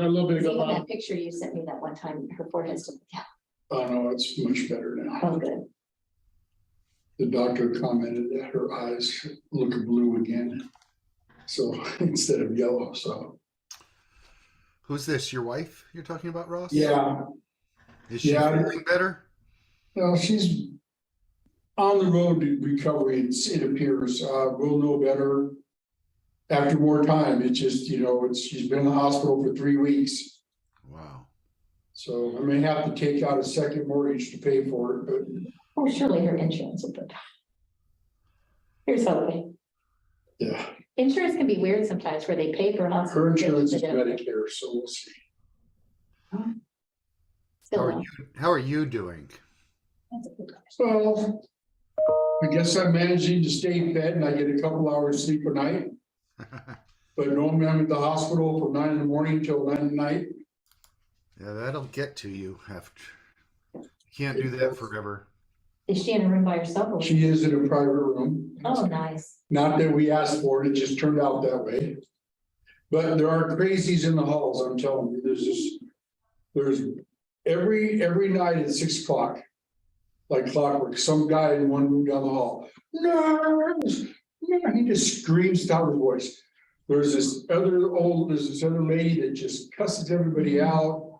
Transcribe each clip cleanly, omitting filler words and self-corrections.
a little bit See, ago. in that picture you sent me that one time, her forehead's still down. Oh, no, it's much better now. Oh, good. The doctor commented that her eyes look blue again. So instead of yellow, so, Who's this? Your wife you're talking about, Ross? yeah, Is she Yeah. feeling better? well, she's on the road to recovery, it appears, we'll know better after more time. It's just, she's been in the hospital for 3 weeks. Wow. So I may have to take out a second mortgage to pay for it, but Oh, surely her insurance will put. Here's hoping. yeah, Insurance can be weird sometimes where they pay for a hospital. her insurance is They don't. Medicare, so we'll see. Still, How are you doing? that's a good question. Well, I guess I'm managing to stay fed and I get a couple hours sleep a night. But normally I'm at the hospital from 9 in the morning till 9 at night. Yeah, that'll get to you after. You can't do that forever. Is she in a room by herself? Or- She is in a private room. Oh, nice. Not that we asked for it, it just turned out that way. But there are crazies in the halls, I'm telling you, there's every night at 6 o'clock. Like clockwork, some guy in one room down the hall. No, he just screams top of his voice. There's this other lady that just cusses everybody out.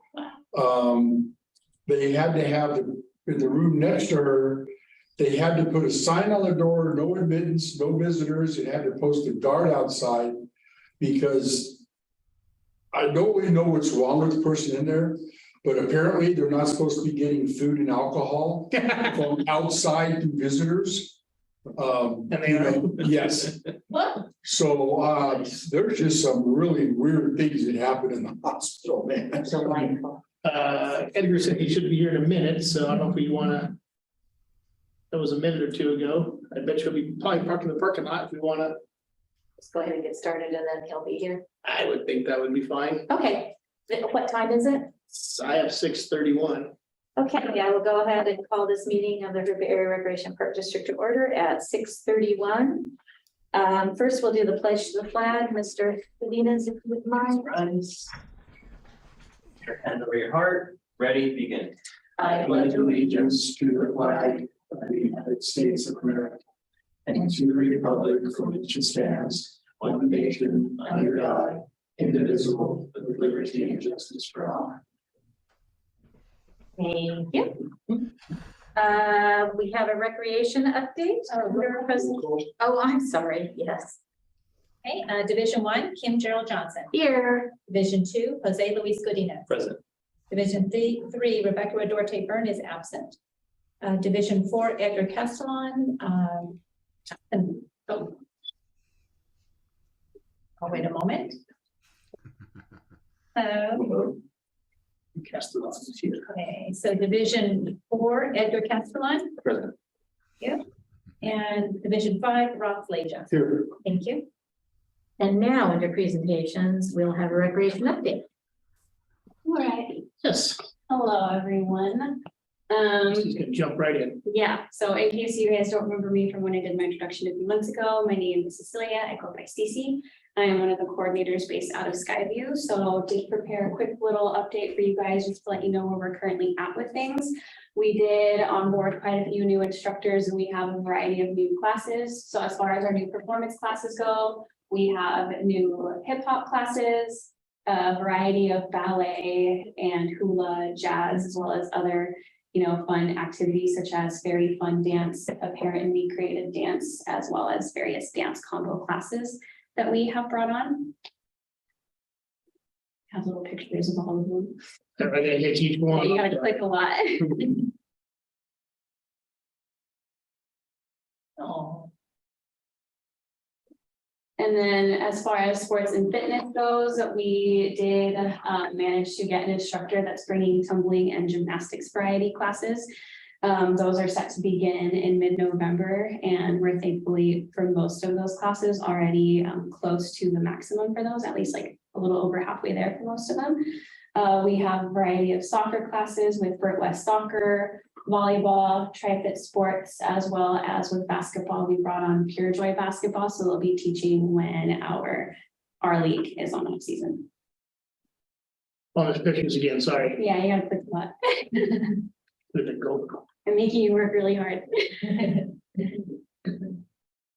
They had to have in the room next to her, they had to put a sign on the door, no admittance, no visitors, and had to post a guard outside. Because I don't really know what's wrong with the person in there, but apparently they're not supposed to be getting food and alcohol from outside to visitors. And they are. Yes. What? So there's just some really weird things that happen in the hospital, man. Delightful. Edgar said he should be here in a minute, so I don't know if we wanna. That was a minute or two ago. I bet you'll be probably parking in the parking lot if we wanna. Let's go ahead and get started and then he'll be here. I would think that would be fine. Okay, what time is it? I have 6:31. Okay, I will go ahead and call this meeting of the River Area Recreation Park District to order at 6:31. First, we'll do the pledge to the flag. Mr. Salinas, if you would mind. Runs. Your hand over your heart, ready, begin. I Pledge allegiance to the flag of the United States of America and to the republic for which it stands, one nation under God, indivisible, with liberty and justice for all. Thank you. We have a recreation update. Oh, I'm sorry. Yes. Okay, Division 1, Kim Gerald Johnson. Here. Division 2, Jose Luis Godinez. Present. Division 3, Rebecca Rodorte Byrne is absent. Division 4, Edgar Castellan. I'll wait a moment. Cast it off here. Okay, so Division 4, Edgar Castellan. Present. And Division 5, Ross Leja. Here. Thank you. And now under presentations, we'll have a recreation update. All right, Yes, hello, everyone. he's gonna jump right in. Yeah, so in case you guys don't remember me from when I did my introduction a few months ago, my name is Cecilia, I go by Stacy. I am one of the coordinators based out of Skyview, so did prepare a quick little update for you guys, just to let you know where we're currently at with things. We did onboard quite a few new instructors and we have a variety of new classes. So as far as our new performance classes go, we have new hip hop classes, a variety of ballet and hula, jazz, as well as other, fun activities such as very fun dance, apparently creative dance, as well as various dance combo classes that we have brought on. Have little pictures of all of them. I gotta get each You one. gotta click a lot. Oh, And then as far as sports and fitness goes, we did manage to get an instructor that's bringing tumbling and gymnastics variety classes. Those are set to begin in mid-November, and we're thankfully for most of those classes already close to the maximum for those, at least like a little over halfway there for most of them. We have a variety of soccer classes with Burt West Soccer, volleyball, tri-fit sports, as well as with basketball. We brought on Pure Joy Basketball, so they'll be teaching when our league is on off season. On the pictures again, sorry. Yeah, you gotta click a lot. Let it go. I'm making you work really hard.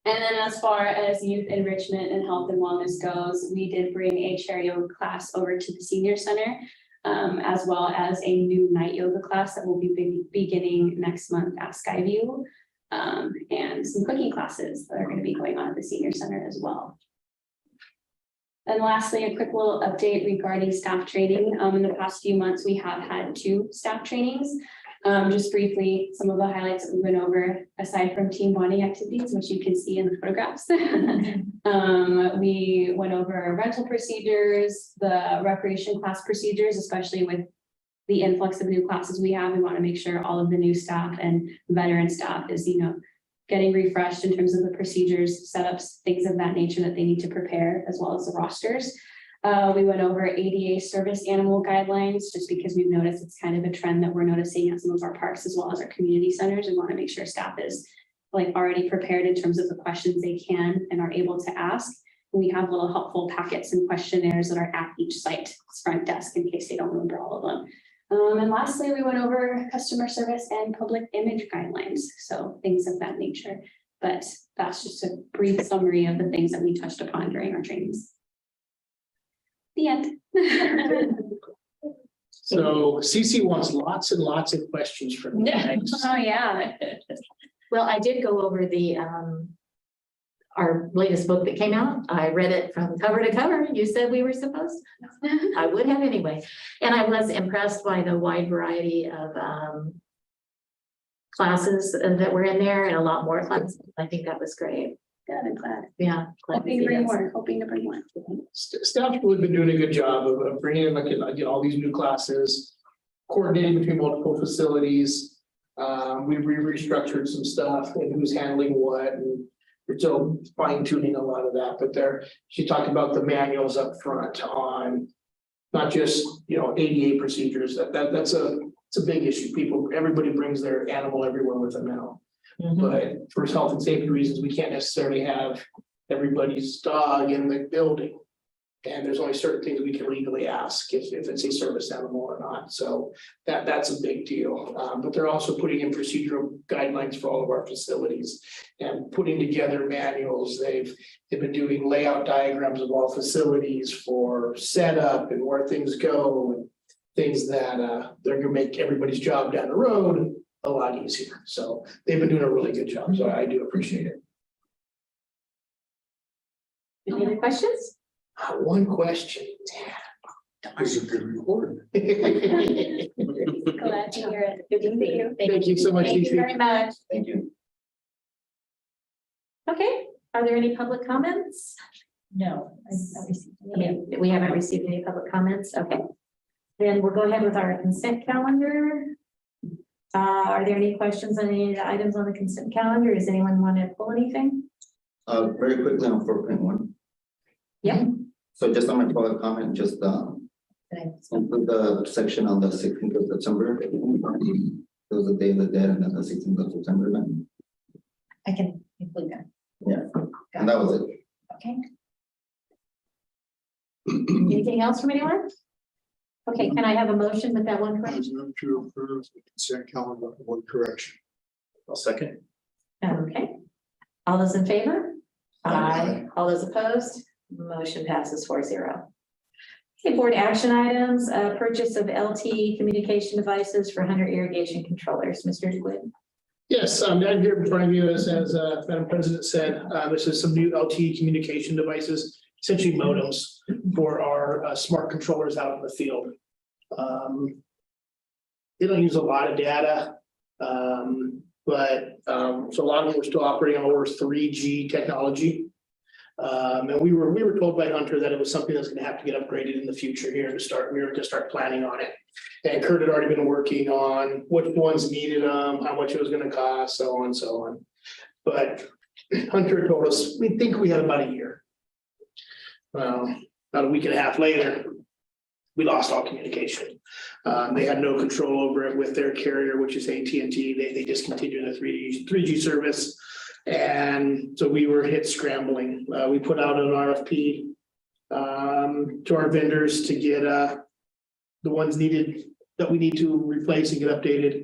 And then as far as youth enrichment and health and wellness goes, we did bring a chair yoga class over to the senior center. As well as a new night yoga class that will be beginning next month at Skyview. And some cooking classes that are going to be going on at the senior center as well. And lastly, a quick little update regarding staff training. In the past few months, we have had 2 staff trainings. Just briefly, some of the highlights that we went over, aside from team bonding activities, which you can see in the photographs. We went over rental procedures, the recreation class procedures, especially with the influx of new classes we have. We want to make sure all of the new staff and veteran staff is, getting refreshed in terms of the procedures, setups, things of that nature that they need to prepare, as well as the rosters. We went over ADA service animal guidelines, just because we've noticed it's kind of a trend that we're noticing at some of our parks as well as our community centers. We want to make sure staff is already prepared in terms of the questions they can and are able to ask. We have little helpful packets and questionnaires that are at each site's front desk in case they don't remember all of them. And lastly, we went over customer service and public image guidelines. So things of that nature, but that's just a brief summary of the things that we touched upon during our trainings. The end. So Cece wants lots and lots of questions from you. Oh, yeah. Well, I did go over the, our latest book that came out. I read it from cover to cover. You said we were supposed to. I would have anyway. And I was impressed by the wide variety of classes that were in there and a lot more classes. I think that was great. Good, I'm glad. Yeah. glad to Hoping to see bring that. more, hoping to bring more. Staff really been doing a good job of bringing in again, all these new classes, coordinating between multiple facilities. We restructured some stuff and who's handling what, and we're still fine tuning a lot of that, but she talked about the manuals up front on not just, ADA procedures, it's a big issue. Everybody brings their animal everywhere with them now. Mhm. But for health and safety reasons, we can't necessarily have everybody's dog in the building. And there's only certain things we can legally ask if it's a service animal or not. So that's a big deal. But they're also putting in procedural guidelines for all of our facilities and putting together manuals. They've been doing layout diagrams of all facilities for setup and where things go and things that they're gonna make everybody's job down the road a lot easier. So they've been doing a really good job. So I do appreciate it. Any other questions? One question. It's a good report. Glad to hear it. Good to see you. Thank you so much. Thank you Cece. very much. Thank you. Okay, are there any public comments? No, I haven't received any. Okay, we haven't received any public comments. Okay. Then we'll go ahead with our consent calendar. Are there any questions on any of the items on the consent calendar? Does anyone want to pull anything? Very quickly on 4.1. Yep. So just on my public comment, just include the section on the 16th of September. It was the Day of the Dead and then the 16th of September. Then. I can include that. Yeah, and that was it. Okay. Anything else from anyone? Okay, can I have a motion with that one I correction? was moved to approve the consent calendar with one correction. I'll second. Okay. All those in favor? Aye. All those opposed? Motion passes 4-0. Okay, board action items, purchase of LTE communication devices for Hunter irrigation controllers. Mr. DeWitt. Yes, I'm here in front of you as Madam President said, this is some new LTE communication devices, essentially modems for our smart controllers out in the field. They don't use a lot of data, but so a lot of them are still operating on over 3G technology. And we were told by Hunter that it was something that's gonna have to get upgraded in the future here to start, we were to start planning on it. And Kurt had already been working on which ones needed them, how much it was gonna cost, so on and so on. But Hunter told us, we think we had about a year. Well, about a week and a half later, we lost all communication. They had no control over it with their carrier, which is AT&T. They discontinued the 3G service. And so we were hit scrambling. We put out an RFP to our vendors to get the ones needed that we need to replace and get updated.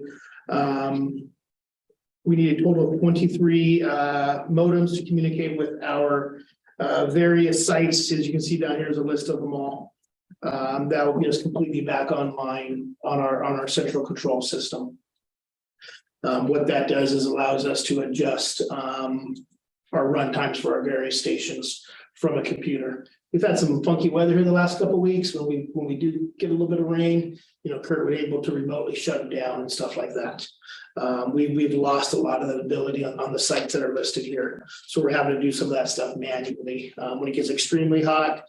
We need a total of 23 modems to communicate with our various sites. As you can see down here is a list of them all. That will get us completely back online on our central control system. What that does is allows us to adjust our run times for our various stations from a computer. We've had some funky weather here the last couple of weeks. When we do get a little bit of rain, you know, Kurt was able to remotely shut it down and stuff like that. We've lost a lot of that ability on the sites that are listed here. So we're having to do some of that stuff manually. When it gets extremely hot,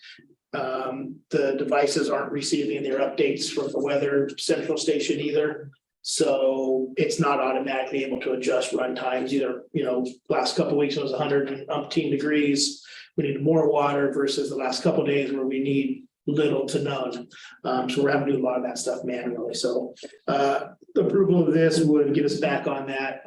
the devices aren't receiving their updates from the weather central station either. So it's not automatically able to adjust run times either. You know, last couple of weeks it was 110 degrees. We need more water versus the last couple of days where we need little to none. So we're having to do a lot of that stuff manually. So the approval of this would get us back on that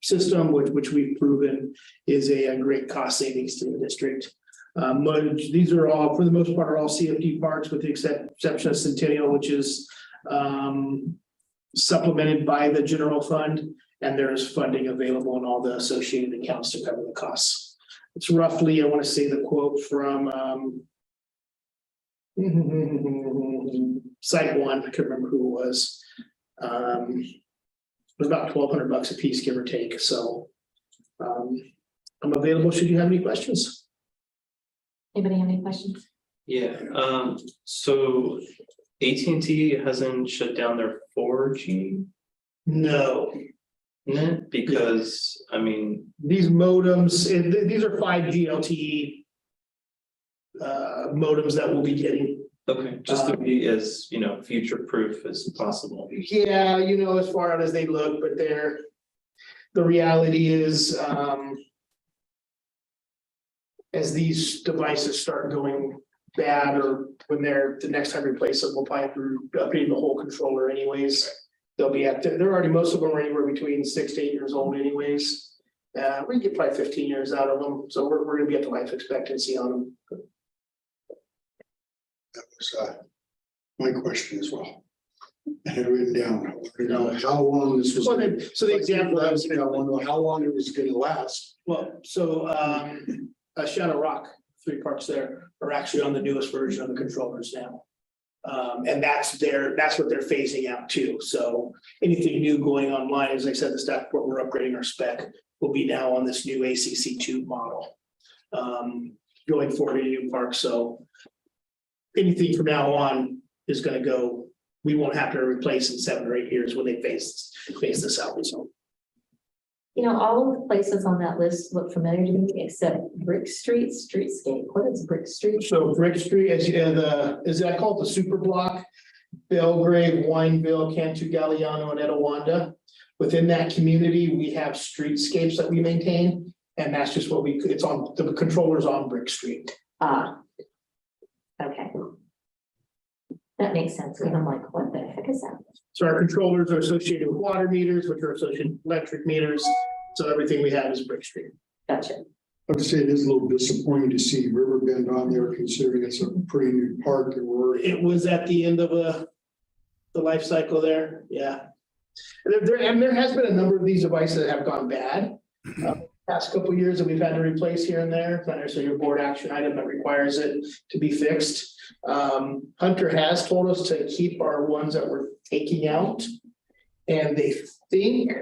system, which we've proven is a great cost savings to the district. These are all, for the most part, are all CFD parks with the exception of Centennial, which is supplemented by the general fund, and there's funding available in all the associated accounts to cover the costs. It's roughly, I want to say the quote from Site One, I can't remember who it was. It was about $1,200 a piece, give or take. So I'm available should you have any questions. Anybody have any questions? Yeah, so AT&T hasn't shut down their 4G No, net because, I mean, these modems, these are 5G LTE modems that we'll be getting. okay, just to be as, you know, future proof as possible. Yeah, you know, as far out as they look, but the reality is, as these devices start going bad, or when the next time we replace them, we'll probably have to update the whole controller anyways. They'll be they're already, most of them are anywhere between 6 to 8 years old anyways. We can get probably 15 years out of them, so we're gonna be at the life expectancy on them. That was my question as well. I had written down, I wanted to know how long this was. Well, so the example I I was, I want to know how long it was gonna last. well, so Shadow Rock, 3 parts there are actually on the newest version of the controllers now. And that's what they're phasing out too. So anything new going online, as I said, the staff report, we're upgrading our spec, will be now on this new ACC2 model. Going forward in new parks, so anything from now on is gonna go, we won't have to replace in 7 or 8 years when they phase this out, so. You know, all of the places on that list look familiar to me except Brick Street, Streetscape. What is Brick Street? So Brick Street, I call it the super block, Belgrave, Wineville, Cantu, Galliano, and Etowanda. Within that community, we have streetscapes that we maintain, and that's just what it's on, the controller's on Brick Street. Ah. Okay. That makes sense, because I'm like, what the heck is that? So our controllers are associated with water meters, which are associated with electric meters. So everything we have is Brick Street. Gotcha. I have to say, it is a little disappointing to see Riverbend on there considering it's a pretty new park and we're. It was at the end of the life cycle there, yeah. And there has been a number of these devices that have gone bad. Past couple of years that we've had to replace here and there, not necessarily a board action item that requires it to be fixed. Hunter has told us to keep our ones that we're taking out. And they think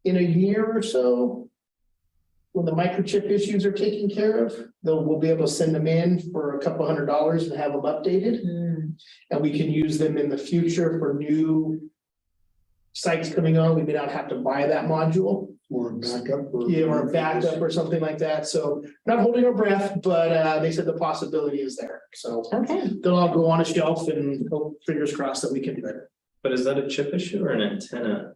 in a year or so, when the microchip issues are taken care of, we'll be able to send them in for a couple $100 and have them updated. And we can use them in the future for new sites coming on. We may not have to buy that module. Or a backup. Or a backup or something like that. So not holding our breath, but they said the possibility is there. So Okay. they'll all go on a shelf and hope, fingers crossed that we can do it. but is that a chip issue or an antenna?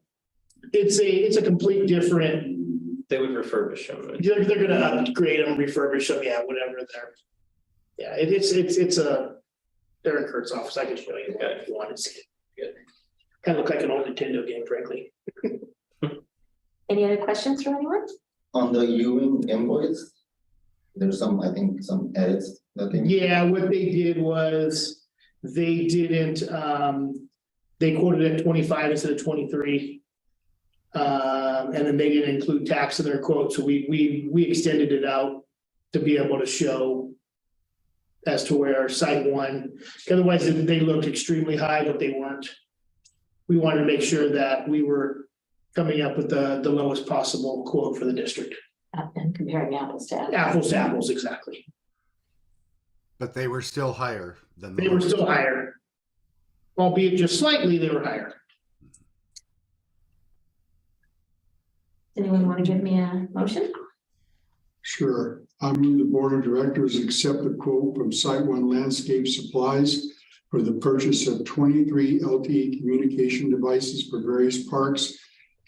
It's a complete different, They would refurbish them. they're gonna upgrade them, refurbish them, yeah, whatever they're. Yeah, they're in Kurt's office. I can show you if you want to see it. Good. Kind of look like an old Nintendo game, frankly. Any other questions from anyone? On the Ewing invoice, there's some, I think, some edits that they. Yeah, what they did was They didn't, they quoted at 25 instead of 23. And then they didn't include tax in their quote, so we extended it out to be able to show as to where site one, otherwise they looked extremely high, but they weren't. We wanted to make sure that we were coming up with the lowest possible quote for the district. And comparing apples to apples. Apples to apples, exactly. But they were still higher than the. They were lowest. still higher. Albeit just slightly, they were higher. Anyone want to give me a motion? Sure. I move the board of directors accept the quote from Site One Landscape Supplies for the purchase of 23 LTE communication devices for various parks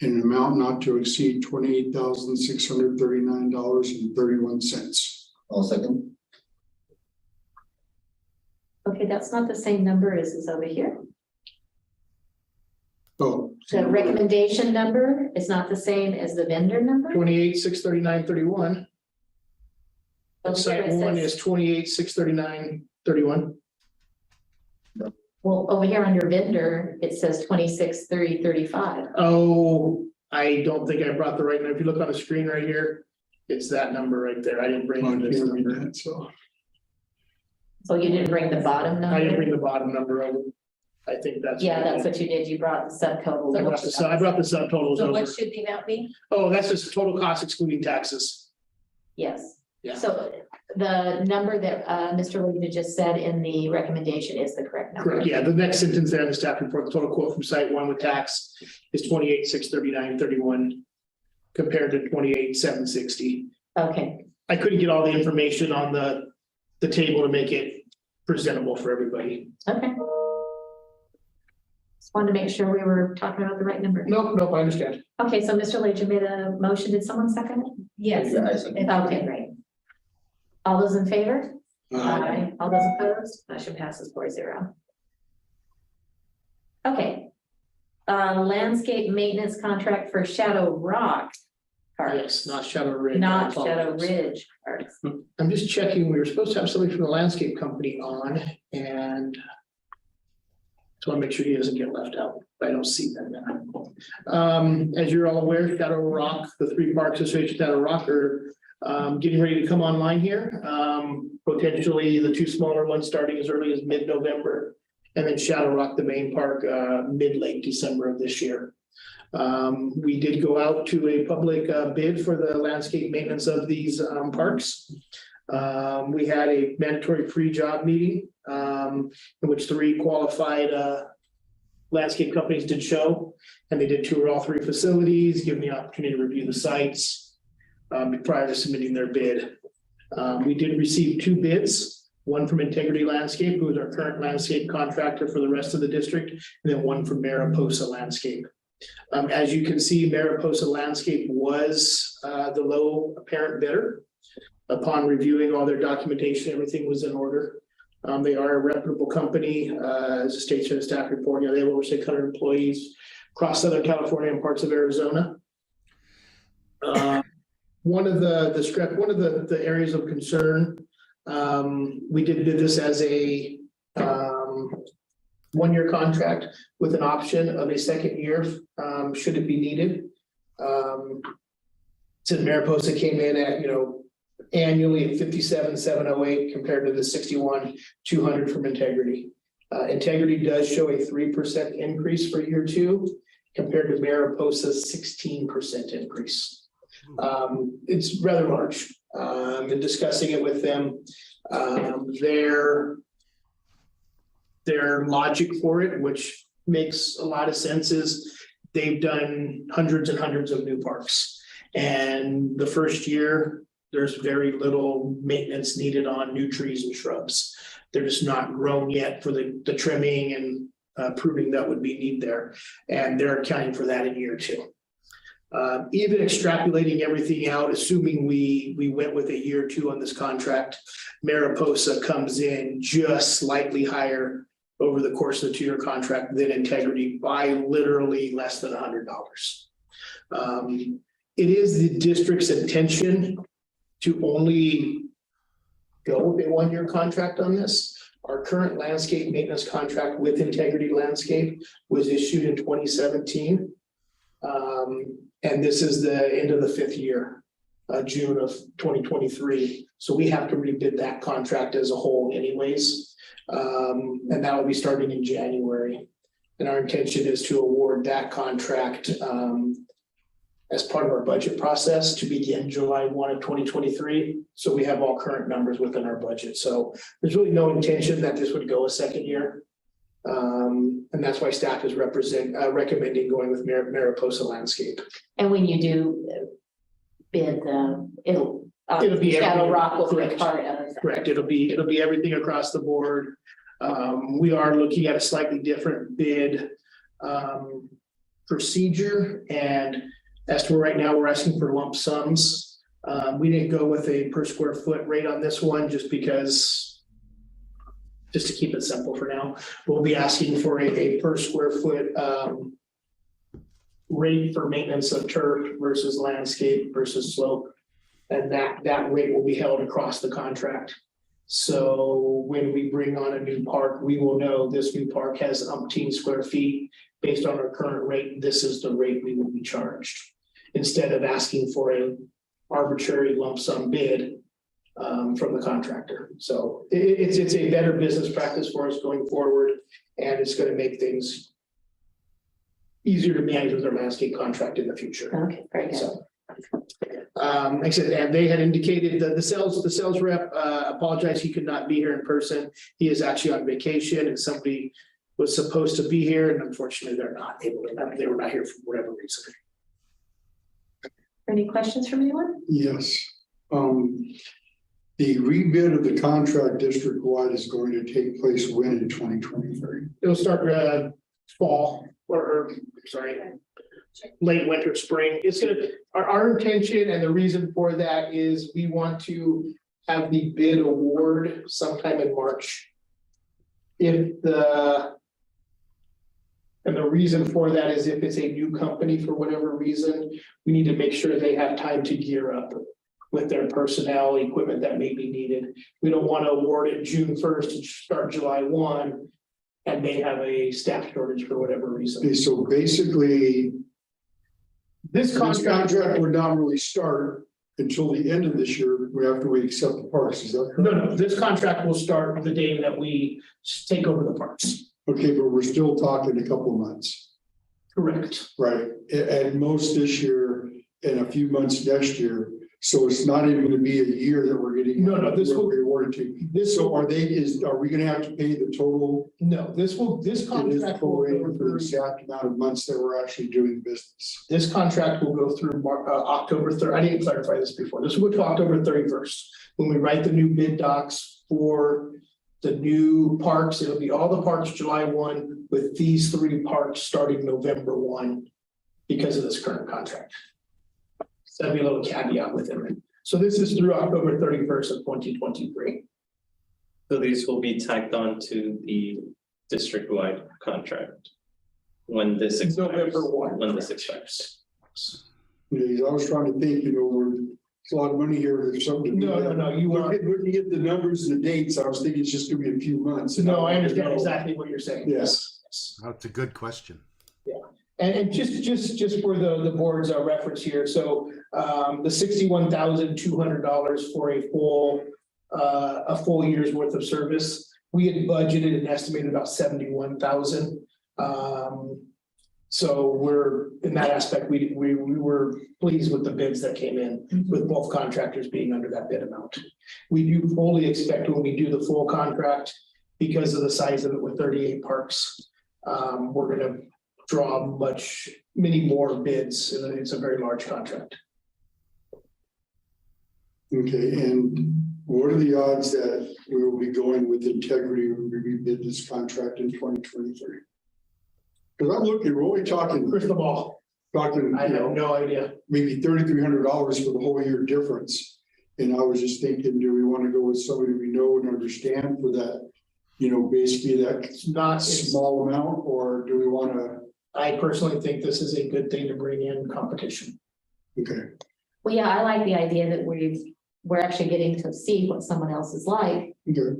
in an amount not to exceed $28,639.31. I'll second. Okay, that's not the same number as is over here. Oh. The recommendation number is not the same as the vendor number. 28,639.31. Over Site here it one says- is 28,639.31. Well, over here under vendor, it says 26,335. Oh, I don't think I brought the right number. If you look on the screen right here, it's that number right there. I didn't bring I this can't read number. that, so. So you didn't bring the bottom I didn't number? bring the bottom number over. I think that's. Yeah, that's what you did. You brought the subtotals. I brought the subtotals So over. what should the amount be? Oh, that's just total cost excluding taxes. Yes. Yeah. So the number that Mr. Levy just said in the recommendation is the correct number. Correct, yeah, the next sentence there in the staff report, the total quote from site one with tax is 28,639.31 compared to 28,760. Okay, I couldn't get all the information on the table to make it presentable for everybody. okay. Just wanted to make sure we were talking about the right number. Nope, I understand. Okay, so Mr. Leggett made a motion. Did someone second it? Yes. Yeah, I second. Okay, great. All those in favor? Uh, All those opposed? Motion passes 4-0. Okay. Landscape maintenance contract for Shadow Rock Park, Yes, not Shadow Ridge. I not Shadow apologize. Ridge Park. I'm just checking, we were supposed to have somebody from the landscape company on and just want to make sure he doesn't get left out. I don't see them now. As you're all aware, Shadow Rock, the three parks associated with Shadow Rock are getting ready to come online here. Potentially the two smaller ones starting as early as mid-November. And then Shadow Rock, the main park, mid-late December of this year. We did go out to a public bid for the landscape maintenance of these parks. We had a mandatory pre-job meeting in which 3 qualified landscape companies did show. And they did tour all 3 facilities, give me an opportunity to review the sites prior to submitting their bid. We did receive 2 bids, one from Integrity Landscape, who is our current landscape contractor for the rest of the district, and then one from Mariposa Landscape. As you can see, Mariposa Landscape was the low apparent bidder. Upon reviewing all their documentation, everything was in order. They are a reputable company, as a state in the staff report, they have over 600 employees across Southern California and parts of Arizona. One of the areas of concern, we did this as a 1-year contract with an option of a 2nd year, should it be needed. Since Mariposa came in at, annually at 57,708 compared to the 61,200 from Integrity. Integrity does show a 3% increase for year 2 compared to Mariposa's 16% increase. It's rather large. In discussing it with them, their logic for it, which makes a lot of sense, is they've done hundreds and hundreds of new parks. And the first year, there's very little maintenance needed on new trees and shrubs. They're just not grown yet for the trimming and pruning that would be needed there. And they're accounting for that in year 2. Even extrapolating everything out, assuming we went with a year 2 on this contract, Mariposa comes in just slightly higher over the course of the 2-year contract than Integrity by literally less than $100. It is the district's intention to only go with a 1-year contract on this. Our current landscape maintenance contract with Integrity Landscape was issued in 2017. And this is the end of the 5th year, June of 2023. So we have to rebid that contract as a whole anyways. And that will be starting in January. And our intention is to award that contract as part of our budget process to begin July 1 of 2023. So we have all current numbers within our budget. So there's really no intention that this would go a 2nd year. And that's why staff is recommending going with Mariposa Landscape. And when you do bid, it'll It'll be Shadow everything, Rock will be a correct. part of that. Correct, it'll be everything across the board. We are looking at a slightly different bid procedure, and as to right now, we're asking for lump sums. We didn't go with a per square foot rate on this one just to keep it simple for now. We'll be asking for a per square foot rate for maintenance of turf versus landscape versus slope. And that rate will be held across the contract. So when we bring on a new park, we will know this new park has umpteen square feet. Based on our current rate, this is the rate we will be charged. Instead of asking for an arbitrary lump sum bid from the contractor. So it's a better business practice for us going forward, and it's going to make things easier to manage with our landscape contract in the future. Okay, very good. So, like I said, and they had indicated that the sales rep apologized, he could not be here in person. He is actually on vacation, and somebody was supposed to be here, and unfortunately they're not able to, they were not here for whatever reason. Any questions from anyone? Yes. The rebid of the contract district-wide is going to take place when in 2023? It'll start fall or sorry, late winter, spring. It's gonna, our intention and the reason for that is we want to have the bid award sometime in March. And the reason for that is if it's a new company for whatever reason, we need to make sure they have time to gear up with their personnel, equipment that may be needed. We don't want to award it June 1st and start July 1, and they have a staff shortage for whatever reason. Okay, so basically, This this contract, contract would not really start until the end of this year, after we accept the parks, is that correct? no, this contract will start the day that we take over the parks. Okay, but we're still talking a couple of months, Correct. right? At most this year and a few months next year. So it's not even gonna be a year that we're getting. No, this will- we're awarded to. This, So are we gonna have to pay the total? this It is contract will go prorated for the through, exact amount of months that we're actually doing business. this contract will go through October 3rd. I didn't clarify this before. This will go to October 31st. When we write the new bid docs for the new parks, it'll be all the parks July 1 with these 3 parks starting November 1 because of this current contract. So that'd be a little caveat within it. So this is through October 31st of 2023. So these will be tacked on to the district-wide contract. When this expires. November 1. When this expires. I was trying to think, it's a lot of money here, there's something. to do. No, you are. Looking at the numbers and the dates, I was thinking it's just gonna be a few months. No, I understand exactly what you're saying. Yes. That's a good question. And just for the board's reference here, so the $61,200 for a full year's worth of service. We had budgeted and estimated about 71,000. So we're, in that aspect, we were pleased with the bids that came in, with both contractors being under that bid amount. We do fully expect when we do the full contract, because of the size of it with 38 parks, we're gonna draw many more bids. It's a very large contract. Okay, and what are the odds that we will be going with Integrity when we rebid this contract in 2023? Because I'm looking, we're only talking, Crystal ball, I have no idea. maybe $3,300 for the whole year difference. And I was just thinking, do we want to go with somebody we know and understand for that, basically that It's not, small amount, or do we want to, I personally think this is a good thing to bring in competition. okay, Well, yeah, I like the idea that we're actually getting to see what someone else is like. okay.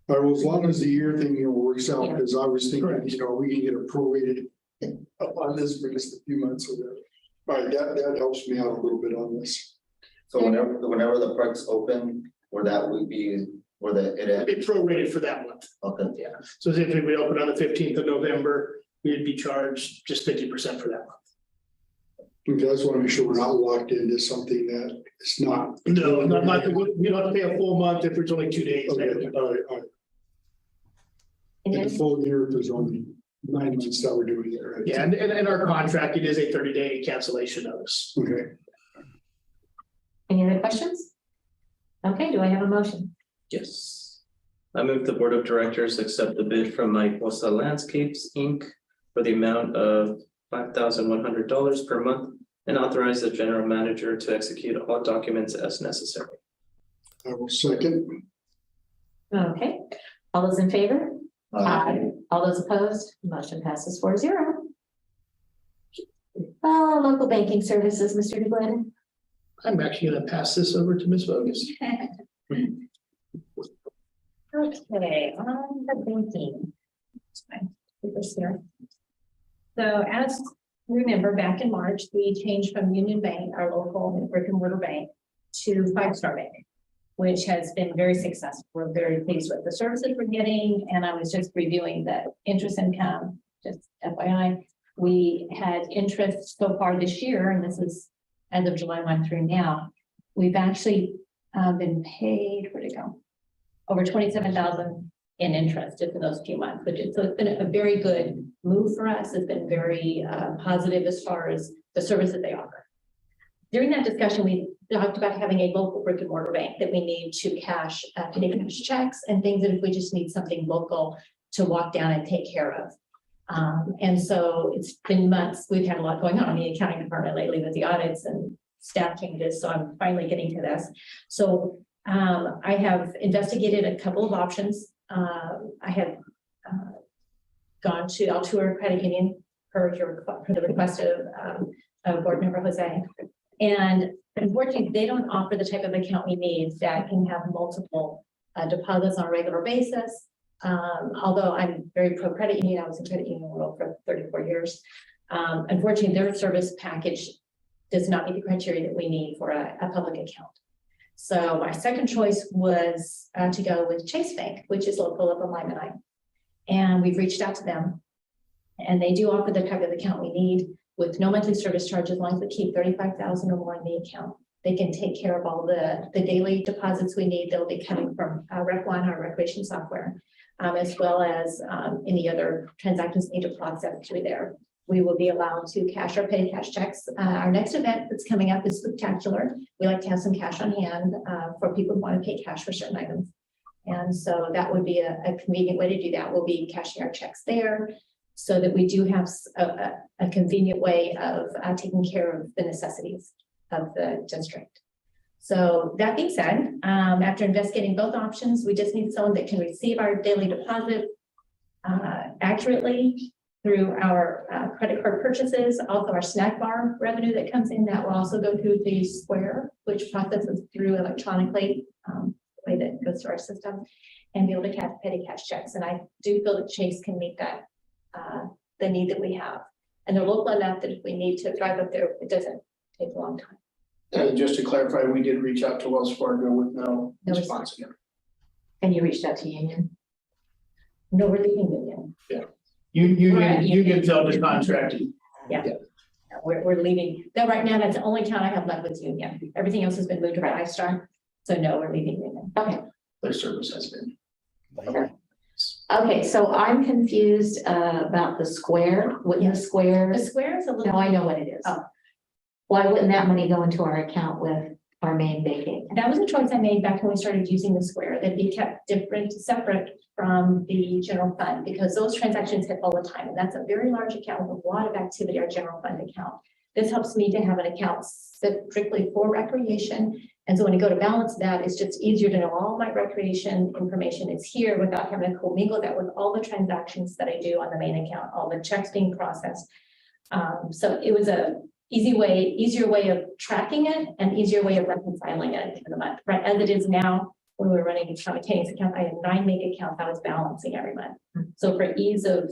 All right, well, as long as the year thing, works out, Yeah. because I was thinking, Correct. we can get a prorated on this for just a few months or whatever. All right, that helps me out a little bit on this. So whenever the parks open, where that would be, where It'd be prorated for that month. okay. Yeah, so if we would open on the 15th of November, we'd be charged just 50% for that month. Okay, I just want to make sure we're not locked into something that it's not. No, not, we don't have to pay a full month if it's only 2 days. Okay, all right, all right. And In then- the full year, if there's only 9 months that we're doing it, right? Yeah, and our contract, it is a 30-day cancellation notice. Okay, Any other questions? Okay, do I have a motion? Yes. I move the Board of Directors accept the bid from Mike Bosa Landscapes, Inc. for the amount of $5,100 per month and authorize the general manager to execute all documents as necessary. I will second. Okay, all those in favor? Uh, All those opposed? Motion passes 4-0. Local banking services, Mr. DeGlen. I'm actually gonna pass this over to Ms. Bogus. Okay, on the banking. It's fine. Keep this here. So as you remember, back in March, we changed from Union Bank, our local brick and mortar bank, to Five Star Bank, which has been very successful. We're very pleased with the services we're getting, and I was just reviewing the interest income, just FYI. We had interest so far this year, and this is as of July 1 through now. We've actually been paid, where'd it go? Over 27,000 in interest just in those few months, so it's been a very good move for us. It's been very positive as far as the services they offer. During that discussion, we talked about having a local brick and mortar bank that we need to cash, to take cash checks and things that if we just need something local to walk down and take care of. And so it's been months. We've had a lot going on in the accounting department lately with the audits and staff changes. So I'm finally getting to this. So I have investigated a couple of options. I have gone to Altura Credit Union per the request of board member Jose. And unfortunately, they don't offer the type of account we need that can have multiple deposits on a regular basis. Although I'm very pro credit union, I was in credit union world for 34 years. Unfortunately, their service package does not meet the criteria that we need for a public account. So my second choice was to go with Chase Bank, which is local up in Limelight. And we've reached out to them. And they do offer the type of account we need with no monthly service charge, as long as we keep 35,000 or more in the account. They can take care of all the daily deposits we need. They'll be coming from Rec One, our recreation software, as well as any other transactions need to process through there. We will be allowed to cash or pay cash checks. Our next event that's coming up is spectacular. We like to have some cash on hand for people who want to pay cash for certain items. And so that would be a convenient way to do that. We'll be cashing our checks there so that we do have a convenient way of taking care of the necessities of the district. So that being said, after investigating both options, we just need someone that can receive our daily deposit accurately through our credit card purchases, also our snack bar revenue that comes in, that will also go through the Square, which processes through electronically, the way that goes through our system, and be able to pay the cash checks. And I do feel that Chase can meet that, the need that we have. And they're local enough that if we need to drive up there, it doesn't take a long time. And just to clarify, we did reach out to Wells Fargo with no No response again. And you reached out to Union? No, we're leaving Union. Right. Union failed to contract. We're leaving. Though right now, that's the only town I have left with Union. Everything else has been moved to Five Star. So no, we're leaving Union. Okay. Their service has been. Okay, so I'm confused about the Square. Wouldn't the Square? The Square is a No, little, I know what it is. Oh. Why wouldn't that money go into our account with our main banking? that was a choice I made back when we started using the Square, that be kept different, separate from the general fund, because those transactions hit all the time. And that's a very large account with a lot of activity, our general fund account. This helps me to have an account strictly for recreation. And so when you go to balance that, it's just easier to know all my recreation information is here without having to commingle that with all the transactions that I do on the main account, all the checks being processed. So it was a easier way of tracking it and easier way of reconciling it at the end of the month. Right, as it is now, when we were running simultaneous accounts, I had 9 bank accounts I was balancing every month. So for ease of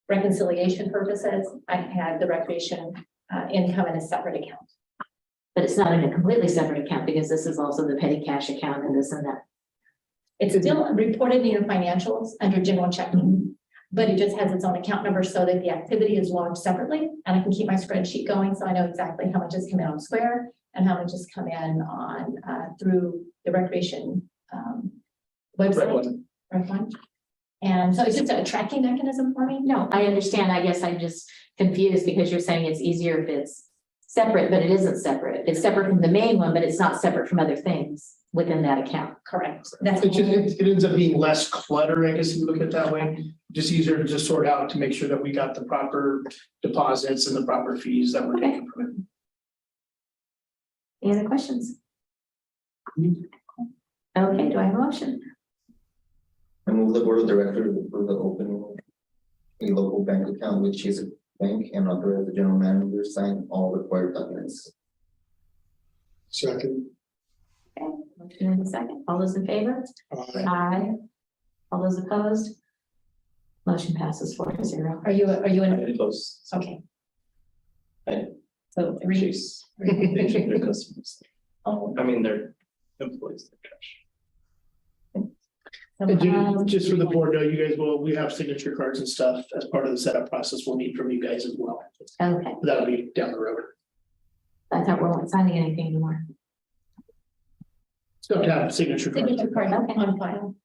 reconciliation purposes, I had the recreation income in a separate account. But it's not in a completely separate account because this is also the petty cash account and this and that. It's still reported in your financials under general checking, but it just has its own account number so that the activity is logged separately. And I can keep my spreadsheet going, so I know exactly how much has come in on Square and how much has come in on, through the recreation, website. Right one. And so it's just a tracking mechanism for me. No, I understand. I guess I'm just confused because you're saying it's easier if it's separate, but it isn't separate. It's separate from the main one, but it's not separate from other things within that account. Correct. That's It ends up being less clutter, I guess, if you look at it that way. Just easier to just sort out to make sure that we got the proper deposits and the proper fees that we're taking from it. Any other questions? Okay, do I have a motion? I move the board of directors approve the opening a local bank account with Chase Bank and authorize the general manager to sign all required documents. Second. Okay, motion in a second. All those in favor? Aye. All those opposed? Motion passes 4-0. Are you in? Very close. Okay. Aye. So 3. Chase. They check their customers. Oh, I mean, their employees, their cash. And just for the board, know you guys will, we have signature cards and stuff as part of the setup process we'll need from you guys as well. Okay, That'll be down the road. I thought we weren't signing anything anymore. Still have to have signature cards. signature card Okay. on file.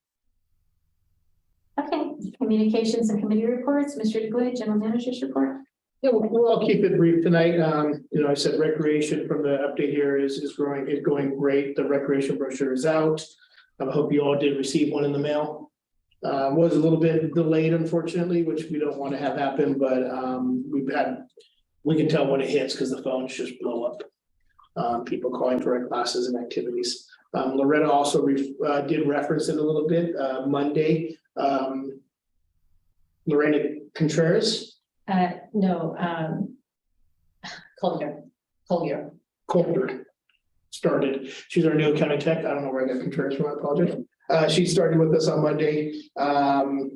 Okay, communications and committee reports, Mr. DeGoy, general manager's report. Yeah, we'll keep it brief tonight. You know, I said recreation from the update here is going great. The recreation brochure is out. I hope you all did receive one in the mail. Was a little bit delayed, unfortunately, which we don't want to have happen, but we can tell when it hits because the phones just blow up. People calling for our classes and activities. Loretta also did reference it a little bit, Monday. Lorena Contreras. No, Collier. Colter started. She's our new accounting tech. I don't know where I got Contreras from. I apologize. She started with us on Monday.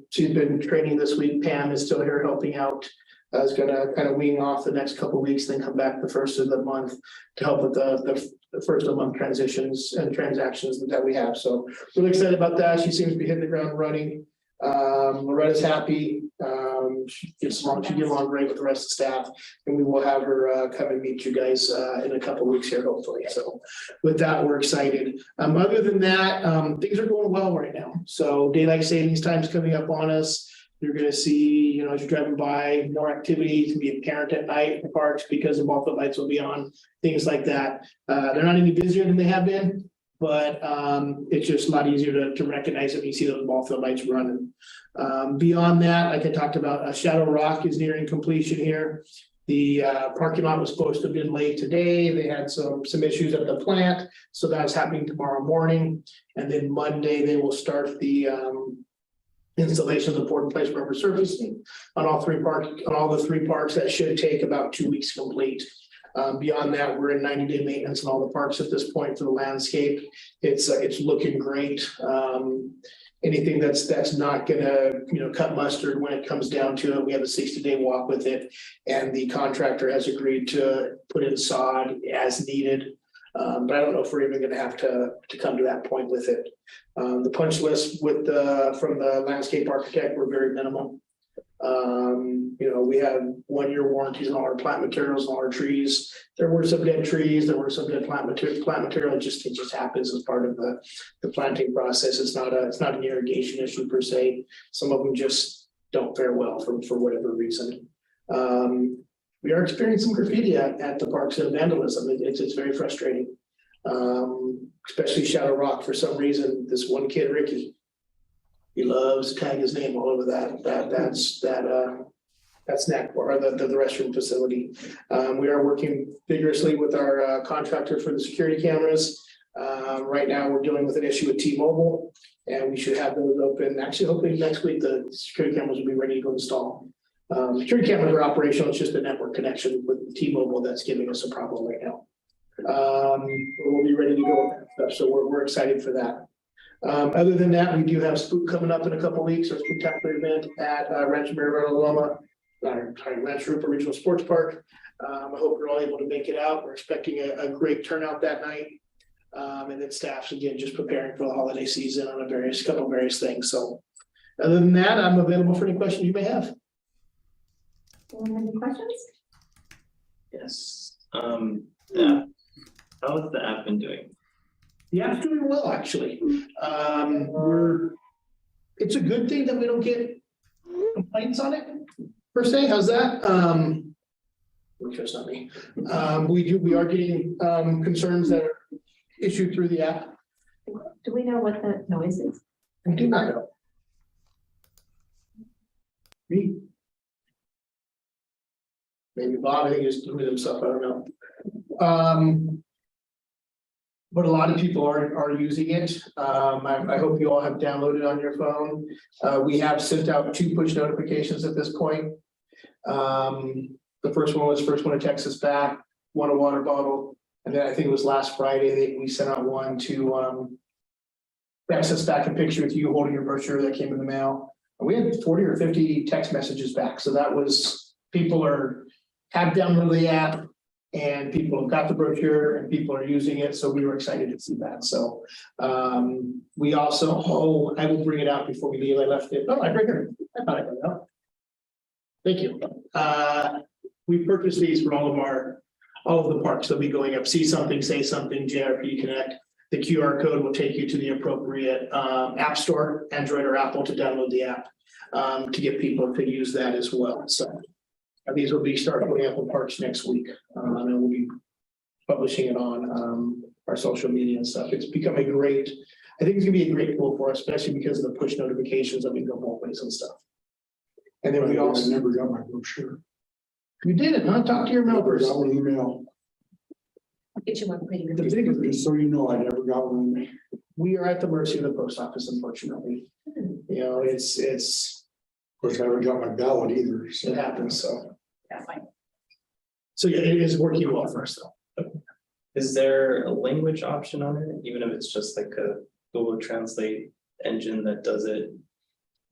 She's been training this week. Pam is still here helping out. Is gonna kind of wean off the next couple of weeks, then come back the first of the month to help with the first of the month transitions and transactions that we have. So really excited about that. She seems to be hitting the ground running. Loretta's happy. She gets along great with the rest of the staff, and we will have her come and meet you guys in a couple of weeks here, hopefully. So with that, we're excited. Other than that, things are going well right now. So daylight savings time's coming up on us. You're gonna see, you know, as you're driving by, more activity to be apparent at night in the parks because the ball field lights will be on, things like that. They're not any busier than they have been, but it's just a lot easier to recognize it when you see those ball field lights running. Beyond that, like I talked about, Shadow Rock is nearing completion here. The parking lot was supposed to have been late today. They had some issues at the plant, so that's happening tomorrow morning. And then Monday, they will start the installation of the port in place rubber surfacing on all the three parks. That should take about 2 weeks complete. Beyond that, we're in 90-day maintenance in all the parks at this point for the landscape. It's looking great. Anything that's not gonna, you know, cut mustard when it comes down to it, we have a 60-day walk with it. And the contractor has agreed to put in sod as needed. But I don't know if we're even gonna have to come to that point with it. The punch list from the landscape architect were very minimal. You know, we have 1-year warranties on all our plant materials, on all our trees. There were some dead trees, there were some dead plant material. It just happens as part of the planting process. It's not an irrigation issue per se. Some of them just don't fare well for whatever reason. We are experiencing graffiti at the parks and vandalism. It's very frustrating. Especially Shadow Rock. For some reason, this one kid, Ricky, he loves to tag his name all over that's snack bar, or the restroom facility. We are working vigorously with our contractor for the security cameras. Right now, we're dealing with an issue with T-Mobile, and we should have those open. Actually, hopefully next week, the security cameras will be ready to go install. Security cameras are operational. It's just the network connection with T-Mobile that's giving us a problem right now. We'll be ready to go with that stuff. So we're excited for that. Other than that, we do have Spook coming up in a couple weeks, our spectacular event at Rancho Maribel Loma. Rancho Rupa Regional Sports Park. I hope you're all able to make it out. We're expecting a great turnout that night. And then staff's again, just preparing for the holiday season on a couple various things. So other than that, I'm available for any questions you may have. Any questions? Yes, yeah. How has the app been doing? The app's doing well, actually. It's a good thing that we don't get complaints on it per se. How's that? Which is not me. We are getting concerns that are issued through the app. Do we know what the noise is? I do not know. Me? Maybe Bob, I think he's doing himself, I don't know. But a lot of people are using it. I hope you all have downloaded on your phone. We have sent out 2 push notifications at this point. The first one to text us back, want a water bottle. And then I think it was last Friday that we sent out one to text us back a picture with you holding your brochure that came in the mail. We had 40 or 50 text messages back. So that was, people have downloaded the app and people have got the brochure and people are using it. So we were excited to see that. So we also, I will bring it out before we leave. I left it. Oh, I bring it. I thought I brought it out. Thank you. We purchased these for all of the parks. They'll be going up, see something, say something, JRP Connect. The QR code will take you to the appropriate app store, Android or Apple, to download the app to get people to use that as well. So these will be starting going up in parks next week. And we'll be publishing it on our social media and stuff. It's become I think it's gonna be a great tool for us, especially because of the push notifications that we go both ways and stuff. And then we also never got my brochure. You did it, huh? Talk to your Never members. got one email. Get you one pretty good. Just so you know, I never got one. We are at the mercy of the post office, unfortunately. You know, it's, Of course, I haven't got my ballot either. it So happens, so. That's fine. So yeah, it is working well for us though. Is there a language option on it, even if it's just like a Google Translate engine that does it?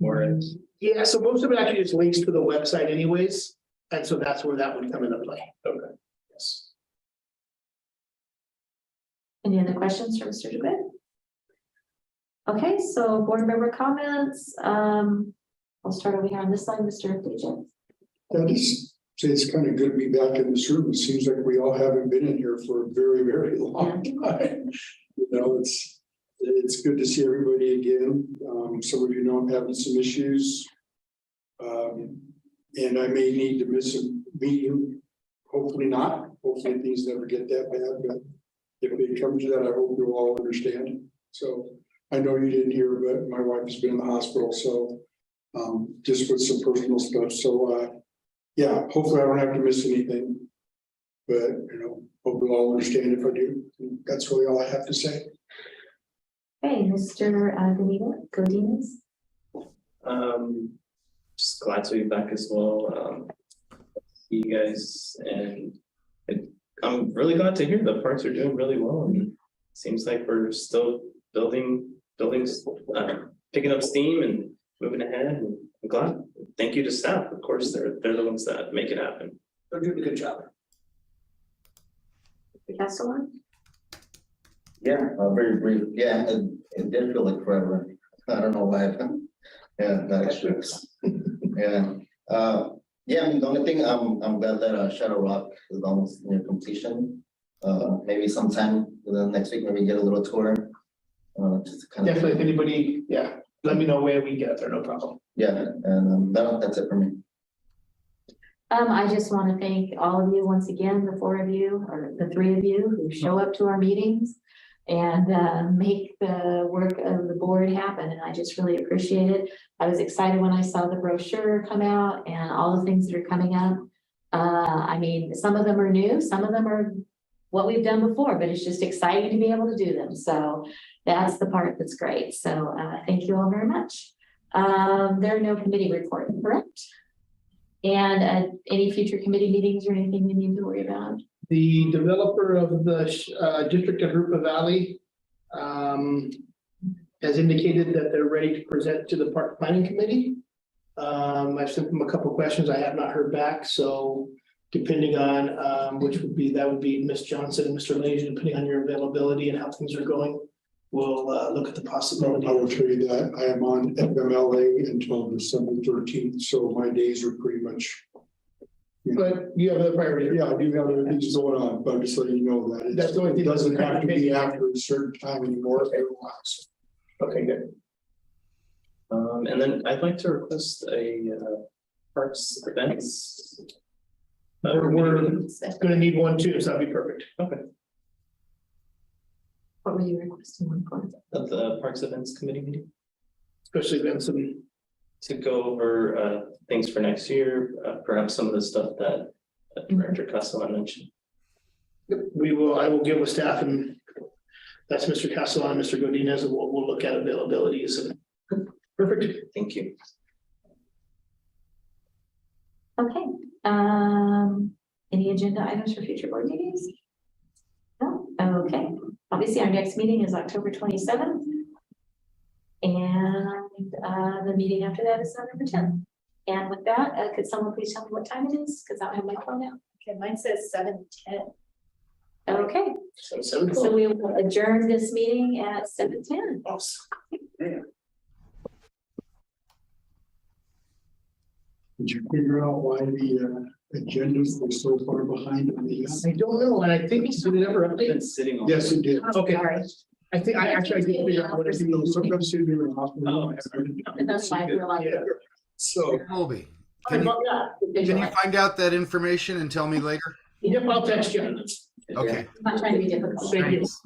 Or Yeah, so most of it actually just links to the website anyways. And so that's where that would come into play. Okay. Yes. Any other questions for Mr. DeWitt? Okay, so board member comments. I'll start over here on this side, Mr. Fleetwood. I just say it's kind of good to be back in this room. It seems like we all haven't been in here for a very, very long time. You know, it's good to see everybody again. Some of you know I'm having some issues. And I may need to miss a meeting. Hopefully not. Hopefully things never get that bad, but if it comes to that, I hope you'll all understand. So I know you didn't hear, but my wife has been in the hospital, so just with some personal stuff. So yeah, hopefully I don't have to miss anything. But you know, hope you'll all understand if I do. That's really all I have to say. Hey, Mr. Godinez. Just glad to be back as well. See you guys, and I'm really glad to hear the parks are doing really well, and it seems like we're still building, picking up steam and moving ahead. And I'm glad. Thank you to staff. Of course, they're the ones that make it happen. They're doing a good job. Castellan? Yeah, very brief. Yeah, it did feel like forever. I don't know why. Yeah, that's true. Yeah. Yeah, I mean, the only thing I'm glad that Shadow Rock is almost near completion. Maybe sometime within next week, maybe get a little tour. Just kind of Definitely, if anybody, yeah, let me know where we get there, no problem. yeah, and that's it for me. I just want to thank all of you once again, the 4 of you, or the 3 of you who show up to our meetings and make the work of the board happen. And I just really appreciate it. I was excited when I saw the brochure come out and all the things that are coming up. I mean, some of them are new, some of them are what we've done before, but it's just exciting to be able to do them. So that's the part that's great. So thank you all very much. There are no committee reports, correct? And any future committee meetings or anything we need to worry about? The developer of the district of Rupa Valley has indicated that they're ready to present to the Park Planning Committee. I've sent them a couple questions. I have not heard back, so depending on, which would be, that would be Ms. Johnson and Mr. Lejeune, depending on your availability and how things are going. We'll, look at the possibility. I will tell you that I am on FMLA until December 13th, so my days are pretty much. But you have other priority. Yeah, I do have other things going on, but I'm just letting you know that it's- That's the only thing it doesn't that's have to be after a certain time anymore. Okay, good. And then I'd like to request a parks events. We're gonna need one too, so that'd be perfect. What were you requesting one for? Of the Parks Events Committee meeting Especially events and to go over things for next year, perhaps some of the stuff that Director Castellan mentioned. I will give with staff and that's Mr. Castellan, Mr. Godinez, and we'll look at availabilities and perfect. Thank you. Okay, any agenda items for future board meetings? No, okay, obviously our next meeting is October 27th. And the meeting after that is November 10th. And with that, could someone please tell me what time it is? Because I don't have my phone out. Okay, mine says 7:10. Okay, So 7 so we will adjourn this meeting at 7:10. Did you figure out why the agendas were so far behind on the? I don't know, and I think did it ever I've update? been sitting on. Yes, it did. Okay. Sorry. I think I did figure out what it is. Sometimes they do it off. And that's why I feel like. Yeah. So. Colby, Can can you find out that information and tell me later? Yep, I'll text you. Okay. I'm not trying to be difficult. Thank you. Thanks.